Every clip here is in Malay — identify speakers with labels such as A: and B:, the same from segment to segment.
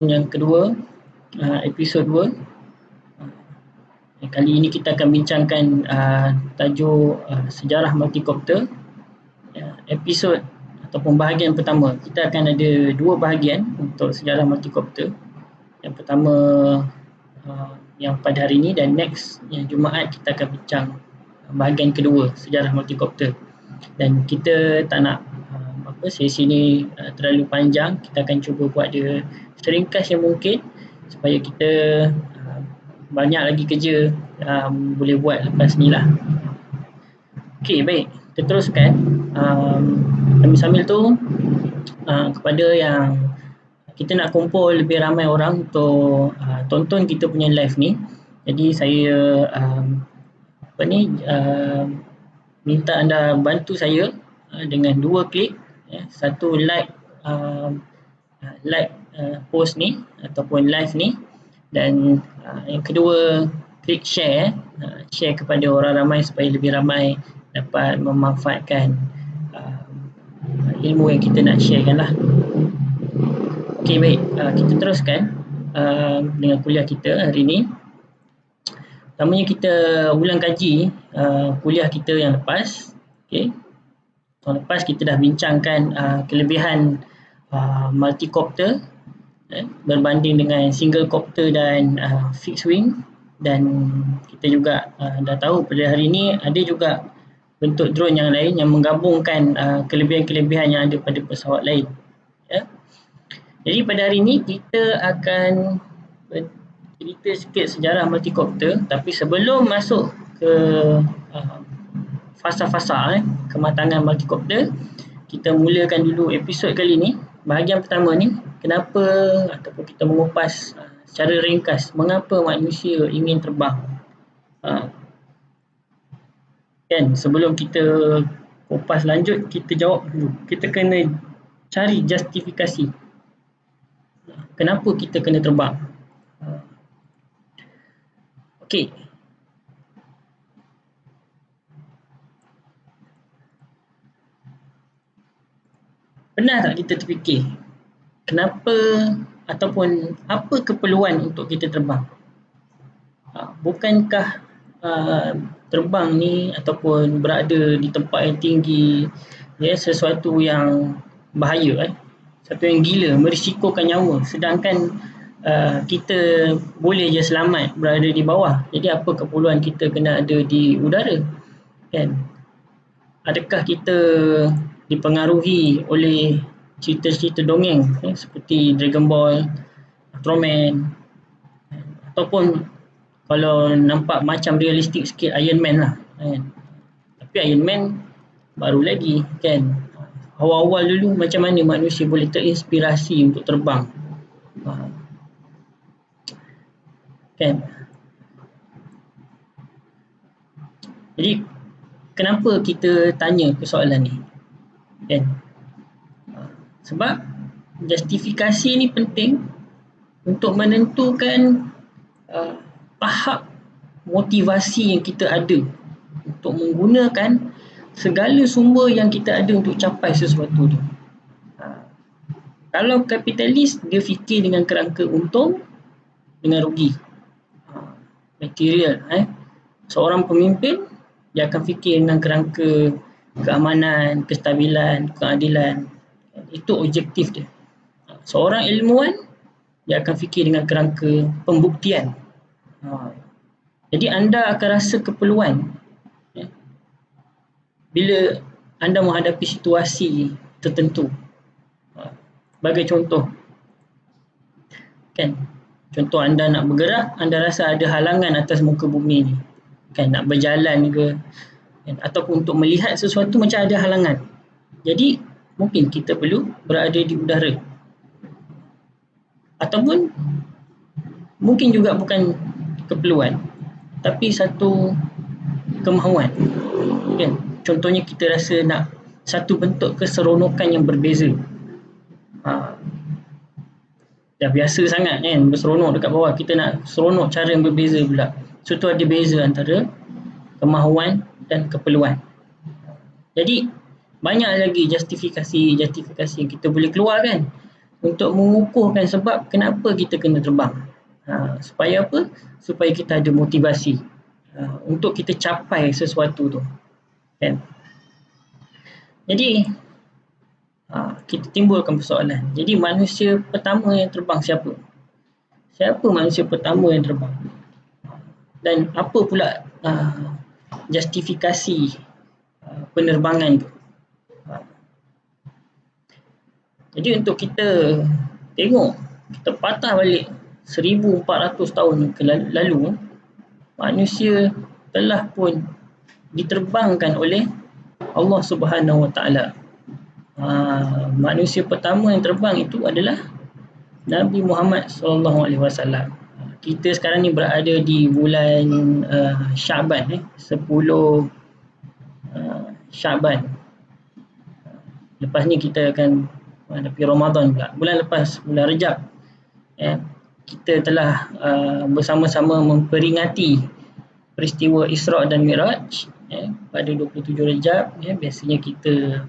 A: yang kedua, episod 2. Kali ini kita akan bincangkan tajuk sejarah multikopter. Episod ataupun bahagian pertama, kita akan ada dua bahagian untuk sejarah multikopter. Yang pertama yang pada hari ini, dan next yang Jumaat kita akan bincang bahagian kedua sejarah multikopter. Dan kita tak nak sesi ni terlalu panjang, kita akan cuba buat dia seringkas yang mungkin supaya kita banyak lagi kerja boleh buat lepas ni lah. Okey, baik, kita teruskan. Sambil tu kepada yang kita nak kumpul lebih ramai orang untuk tonton kita punya live ni, jadi saya minta anda bantu saya dengan 2 klik, satu like post ni ataupun live ni, dan yang kedua klik share kepada orang ramai supaya lebih ramai dapat memanfaatkan ilmu yang kita nak sharekan lah. Okey, baik, kita teruskan dengan kuliah kita hari ni. Pertamanya kita ulang kaji kuliah kita yang lepas. Okey, tahun lepas kita dah bincangkan kelebihan multicopter berbanding dengan single copter dan fixed wing, dan kita juga dah tahu pada hari ini ada juga bentuk drone yang lain yang menggabungkan kelebihan-kelebihan yang ada pada pesawat lain. Jadi pada hari ini kita akan cerita sikit sejarah multicopter, tapi sebelum masuk ke fasa-fasa kematangan multicopter, kita mulakan dulu episod kali ni. Bahagian pertama ni, kenapa ataupun kita mengupas secara ringkas mengapa manusia ingin terbang. Kan, sebelum kita kupas lanjut, kita jawab dulu. Kita kena cari justifikasi kenapa kita kena terbang. Okey. Pernah tak kita terfikir kenapa ataupun apa keperluan untuk kita terbang? Bukankah terbang ni ataupun berada di tempat yang tinggi sesuatu yang bahaya, sesuatu yang gila, merisikokan nyawa, sedangkan kita boleh je selamat berada di bawah. Jadi apa keperluan kita kena ada di udara, kan? Adakah kita dipengaruhi oleh cerita-cerita dongeng seperti Dragon Ball, Ultraman, ataupun kalau nampak macam realistik sikit Iron Man lah, kan? Tapi Iron Man baru lagi, kan? Awal-awal dulu macam mana manusia boleh terinspirasi untuk terbang, kan? Jadi kenapa kita tanya persoalan ni, kan? Sebab justifikasi ni penting untuk menentukan tahap motivasi yang kita ada untuk menggunakan segala sumber yang kita ada untuk capai sesuatu tu. Kalau kapitalis, dia fikir dengan kerangka untung dengan rugi, material. Seorang pemimpin, dia akan fikir dengan kerangka keamanan, kestabilan, keadilan. Itu objektif dia. Seorang ilmuwan, dia akan fikir dengan kerangka pembuktian. Jadi anda akan rasa keperluan bila anda menghadapi situasi tertentu. Sebagai contoh, kan, contoh anda nak bergerak, anda rasa ada halangan atas muka bumi ni, kan, nak berjalan ke, kan, ataupun untuk melihat sesuatu macam ada halangan. Jadi mungkin kita perlu berada di udara, ataupun mungkin juga bukan keperluan tapi satu kemahuan, kan? Contohnya kita rasa nak satu bentuk keseronokan yang berbeza. Dah biasa sangat, kan, berseronok dekat bawah, kita nak seronok cara yang berbeza pula. So tu ada beza antara kemahuan dan keperluan. Jadi banyak lagi justifikasi yang kita boleh keluarkan. untuk mengukuhkan sebab kenapa kita kena terbang. Supaya apa? Supaya kita ada motivasi untuk kita capai sesuatu tu. Kan? Jadi kita timbulkan persoalan. Jadi manusia pertama yang terbang siapa? Siapa manusia pertama yang terbang? Dan apa pula justifikasi penerbangan tu? Jadi untuk kita tengok, kita patah balik 1400 tahun ke lalu, manusia telah pun diterbangkan oleh Allah Subhanahu Wa Taala. Manusia pertama yang terbang itu adalah Nabi Muhammad Sallallahu Alaihi Wasallam. Kita sekarang ni berada di bulan Syaban, 10 Syaban. Lepas ni kita akan hadapi Ramadan pula. Bulan lepas, bulan Rejab, kita telah bersama-sama memperingati peristiwa Isra' dan Mi'raj pada 27 Rejab. Biasanya kita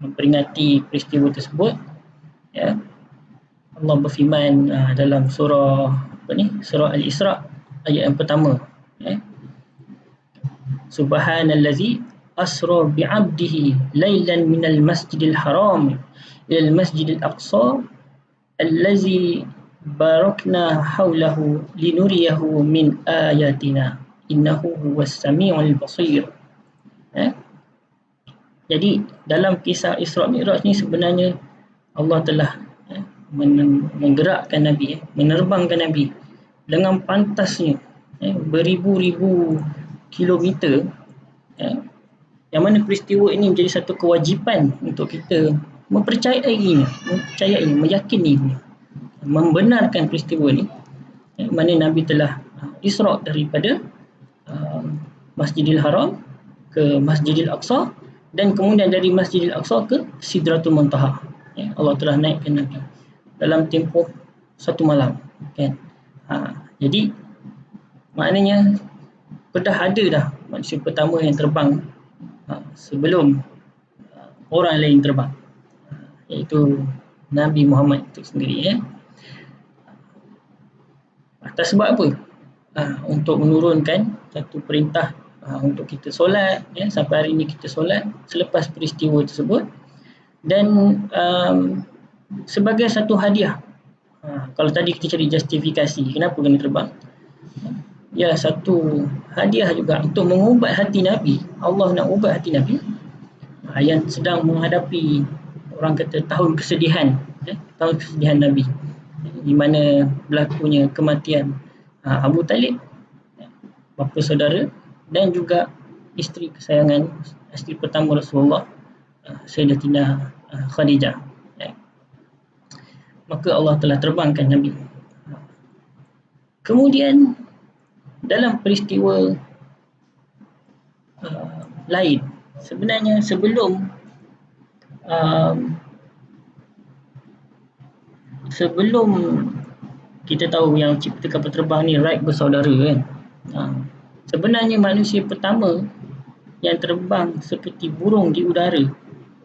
A: memperingati peristiwa tersebut. Allah berfirman dalam surah surah Al-Isra' ayat yang pertama. Subhanallazi asra bi'abdihi laylan minal masjidil haram ilal masjidil aqsa allazi barakna hawlahu linuriyahu min ayatina innahu huwas sami'ul basir. Jadi dalam kisah Isra' Mi'raj ni sebenarnya Allah telah menggerakkan Nabi, menerbangkan Nabi dengan pantasnya beribu-ribu kilometer, yang mana peristiwa ini menjadi satu kewajipan untuk kita mempercayainya, meyakininya, membenarkan peristiwa ini, mana Nabi telah Isra' daripada Masjidil Haram ke Masjidil Aqsa dan kemudian dari Masjidil Aqsa ke Sidratul Muntaha. Allah telah naikkan Nabi dalam tempoh satu malam, kan? Jadi maknanya dah ada dah manusia pertama yang terbang sebelum orang lain terbang, iaitu Nabi Muhammad itu sendiri. Atas sebab apa? Untuk menurunkan satu perintah untuk kita solat, sampai hari ini kita solat selepas peristiwa tersebut, dan sebagai satu hadiah. Kalau tadi kita cari justifikasi kenapa kena terbang, ya satu hadiah juga untuk mengubat hati Nabi. Allah nak ubat hati Nabi yang sedang menghadapi, orang kata, tahun kesedihan, tahun kesedihan Nabi, di mana berlakunya kematian Abu Talib, bapa saudara, dan juga isteri kesayangan, isteri pertama Rasulullah, Sayyidatina Khadijah. Maka Allah telah terbangkan Nabi. Kemudian dalam peristiwa lain, sebenarnya sebelum kita tahu yang cipta kapal terbang ni Wright bersaudara, kan? Sebenarnya manusia pertama yang terbang seperti burung di udara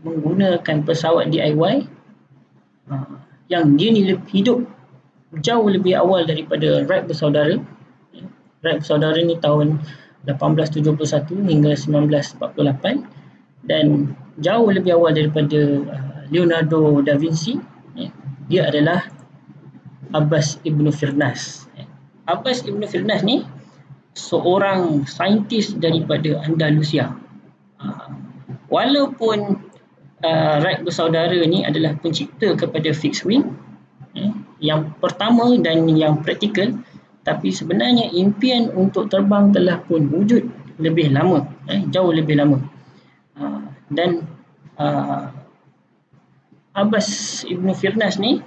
A: menggunakan pesawat DIY, yang dia ni hidup jauh lebih awal daripada Wright bersaudara. Wright bersaudara ni tahun 1871 hingga 1948, dan jauh lebih awal daripada Leonardo da Vinci. Dia adalah Abbas Ibn Firnas. Abbas Ibn Firnas ni seorang saintis daripada Andalusia. Walaupun Wright bersaudara ni adalah pencipta kepada fixed wing, yang pertama dan yang praktikal, tapi sebenarnya impian untuk terbang telah pun wujud lebih lama, jauh lebih lama. Dan Abbas Ibn Firnas ni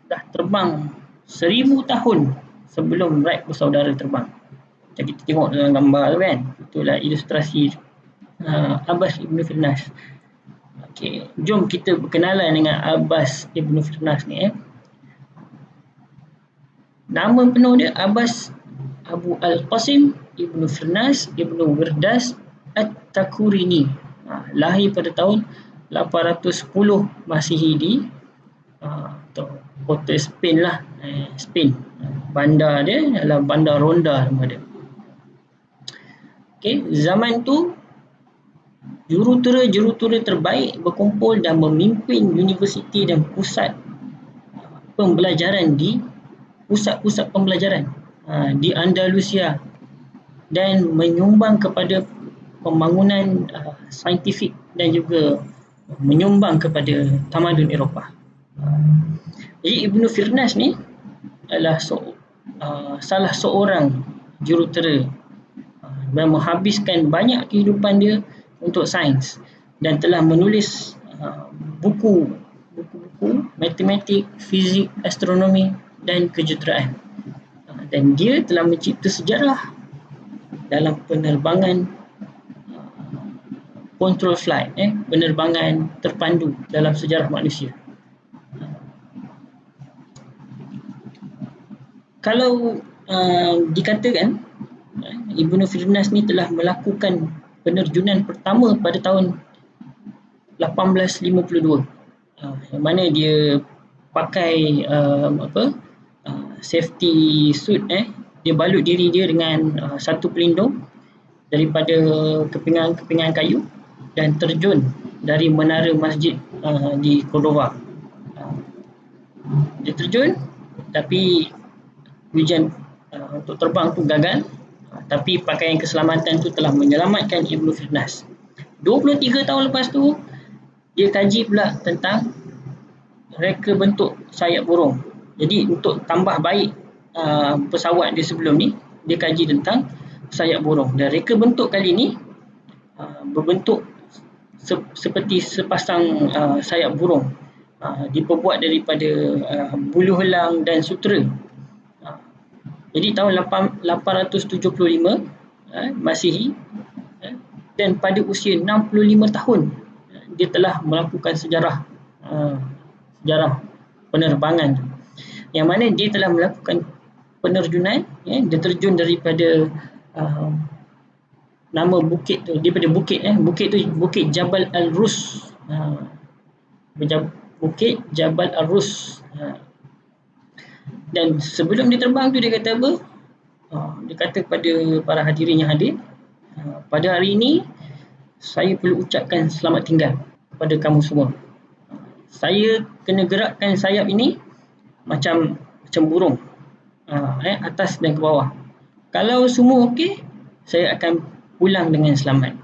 A: dah terbang 1000 tahun sebelum Wright bersaudara terbang. Jadi kita tengok dalam gambar tu, kan, itulah ilustrasi Abbas Ibn Firnas. Okey, jom kita berkenalan dengan Abbas Ibn Firnas ni. Nama penuh dia Abbas Abu Al-Qasim Ibn Firnas Ibn Wirdas At-Takurini. Lahir pada tahun 810 Masihi di atau kota Spain lah, Spain. Bandar dia adalah Bandar Ronda nama dia. Okay, zaman tu jurutera terbaik berkumpul dan memimpin universiti dan pusat pembelajaran di pusat-pusat pembelajaran di Andalusia dan menyumbang kepada pembangunan saintifik dan juga menyumbang kepada tamadun Eropah. Jadi Ibnu Firnas ni adalah salah seorang jurutera dan menghabiskan banyak kehidupan dia untuk sains dan telah menulis buku matematik, fizik, astronomi dan kejuruteraan. Dan dia telah mencipta sejarah dalam penerbangan control flight, penerbangan terpandu dalam sejarah manusia. Kalau dikatakan Ibnu Firnas ni telah melakukan penerjunan pertama pada tahun 1852, yang mana dia pakai safety suit, dia balut diri dia dengan satu pelindung daripada kepingan kayu dan terjun dari menara masjid di Cordova. Dia terjun tapi ujian untuk terbang tu gagal, tapi pakaian keselamatan tu telah menyelamatkan Ibnu Firnas. 23 tahun lepas tu dia kaji pula tentang reka bentuk sayap burung. Jadi untuk tambah baik pesawat dia sebelum ni, dia kaji tentang sayap burung. Dan reka bentuk kali ni berbentuk seperti sepasang sayap burung, diperbuat daripada bulu helang dan sutera. Jadi tahun 875 Masihi, dan pada usia 65 tahun dia telah melakukan sejarah penerbangan, yang mana dia telah melakukan penerjunan, dia terjun daripada nama bukit tu, daripada bukit tu Bukit Jabal Al-Rus, Bukit Jabal Al-Rus. Dan sebelum dia terbang tu dia kata apa? Dia kata kepada para hadirin yang hadir, pada hari ini saya perlu ucapkan selamat tinggal kepada kamu semua. Saya kena gerakkan sayap ini macam burung, atas dan ke bawah. Kalau semua okey, saya akan pulang dengan selamat.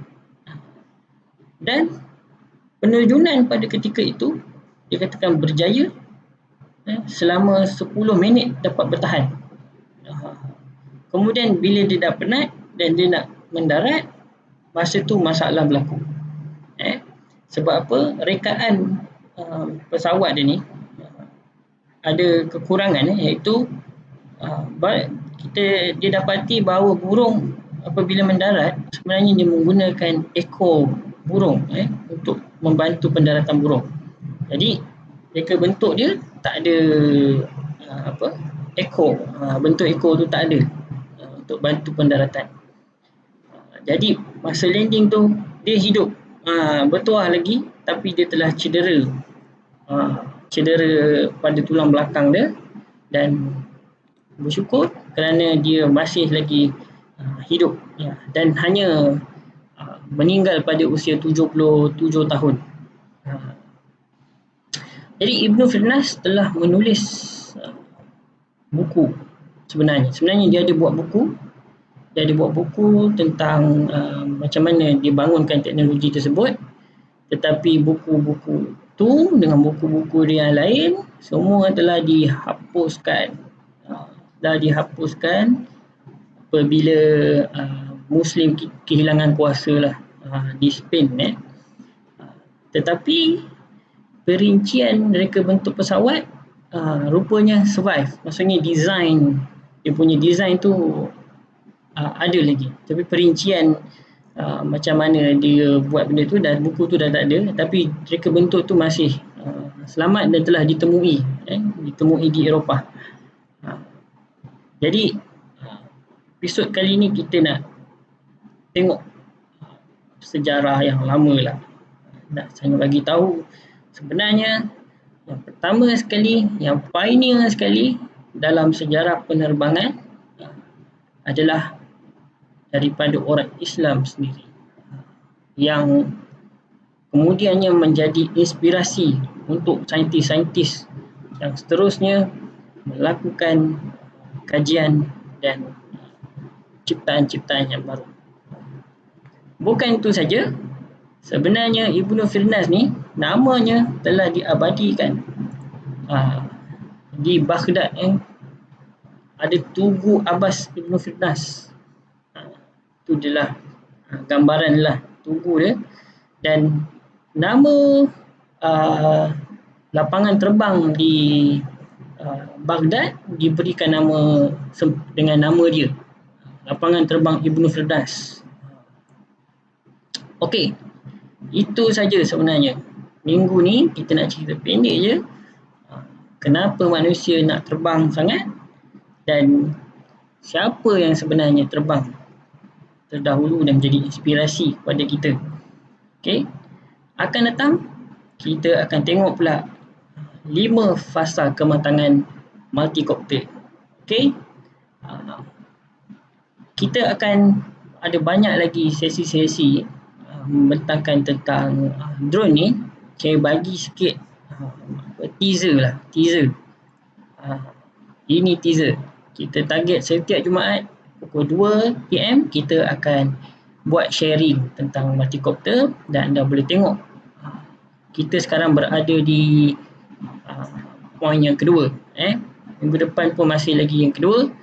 A: Dan penerjunan pada ketika itu dia katakan berjaya selama 10 minit dapat bertahan. Kemudian bila dia dah penat dan dia nak mendarat, masa tu masalah berlaku. Sebab apa? Rekaan pesawat dia ni ada kekurangan, iaitu dia dapati bahawa burung apabila mendarat sebenarnya dia menggunakan ekor burung untuk membantu pendaratan burung. Jadi reka bentuk dia tak ada ekor, bentuk ekor tu tak ada untuk bantu pendaratan. Jadi masa landing tu dia hidup bertuah lagi, tapi dia telah cedera pada tulang belakang dia, dan bersyukur kerana dia masih lagi hidup dan hanya meninggal pada usia 77 tahun. Jadi Ibnu Firnas telah menulis buku sebenarnya. Dia ada buat buku. Dia ada buat buku tentang macam mana dia bangunkan teknologi tersebut. Tetapi buku-buku tu dengan buku-buku dia yang lain semua telah dihapuskan. Apabila Muslim kehilangan kuasa lah di Spain. Tetapi perincian reka bentuk pesawat rupanya survive. Maksudnya dia punya design tu ada lagi. Tapi perincian macam mana dia buat benda tu dan buku tu dah tak ada. Tapi reka bentuk tu masih selamat dan telah ditemui di Eropah. Jadi episod kali ni kita nak tengok sejarah yang lama lah. Nak saya bagi tahu sebenarnya Yang pertama sekali, yang pioneer sekali dalam sejarah penerbangan adalah daripada orang Islam sendiri yang kemudiannya menjadi inspirasi untuk saintis-saintis yang seterusnya melakukan kajian dan ciptaan-ciptaan yang baru. Bukan itu saja, sebenarnya Ibnu Firnas ni namanya telah diabadikan di Baghdad. Ada Tugu Abbas Ibnu Firnas. Itu adalah gambaran lah tugu dia. Dan nama lapangan terbang di Baghdad diberikan nama dengan nama dia, lapangan terbang Ibnu Firdas. Okey, itu saja sebenarnya. Minggu ni kita nak cerita pendek je kenapa manusia nak terbang sangat dan siapa yang sebenarnya terbang terdahulu dan menjadi inspirasi kepada kita. Okey, akan datang kita akan tengok pula 5 fasa kematangan multicopter. Okey, kita akan ada banyak lagi sesi-sesi membentangkan tentang drone ni. Saya bagi sikit teaser. Ini teaser. Kita target setiap Jumaat pukul 2 PM kita akan buat sharing tentang multicopter dan anda boleh tengok kita sekarang berada di poin yang kedua. Minggu depan pun masih lagi yang kedua.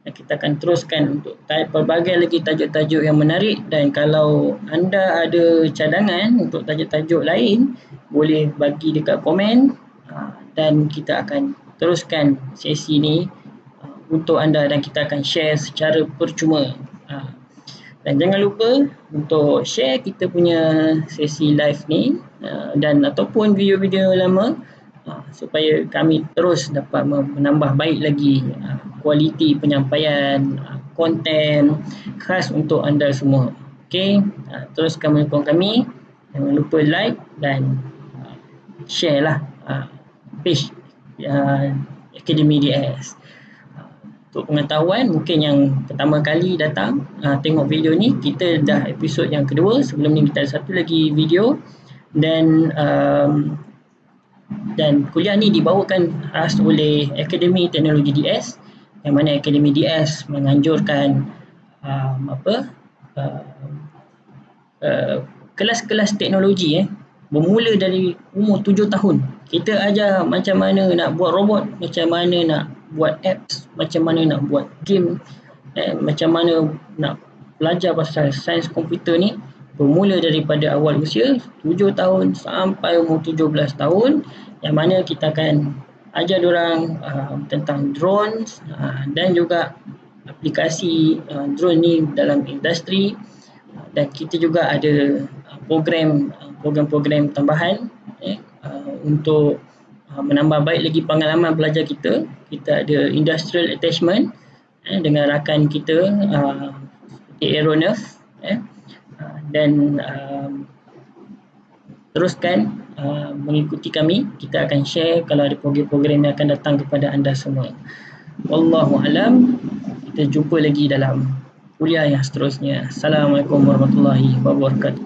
A: Kita akan teruskan untuk pelbagai lagi tajuk-tajuk yang menarik, dan kalau anda ada cadangan untuk tajuk-tajuk lain boleh bagi dekat komen dan kita akan teruskan sesi ni untuk anda dan kita akan share secara percuma. Dan jangan lupa untuk share kita punya sesi live ni dan ataupun video-video lama supaya kami terus dapat menambah baik lagi kualiti penyampaian konten khas untuk anda semua. Okey, teruskan menyokong kami. Jangan lupa like dan share lah page Akademi DS. Untuk pengetahuan, mungkin yang pertama kali datang tengok video ni, kita dah episod yang kedua. Sebelum ni kita ada satu lagi video dan kuliah ni dibawakan khas oleh Akademi Teknologi DS, yang mana Akademi DS menganjurkan kelas-kelas teknologi bermula dari umur 7 tahun. Kita ajar macam mana nak buat robot, macam mana nak buat apps, macam mana nak buat game, macam mana nak belajar pasal sains komputer ni, bermula daripada awal usia 7 tahun sampai umur 17 tahun, yang mana kita akan ajar diorang tentang drones dan juga aplikasi drone ni dalam industri. Dan kita juga ada program-program tambahan untuk menambah baik lagi pengalaman belajar kita. Kita ada industrial attachment dengan rakan kita seperti Aeronav, dan teruskan mengikuti kami. Kita akan share kalau ada program-program yang akan datang kepada anda semua. Wallahualam. Kita jumpa lagi dalam kuliah yang seterusnya. Assalamualaikum warahmatullahi wabarakatuh.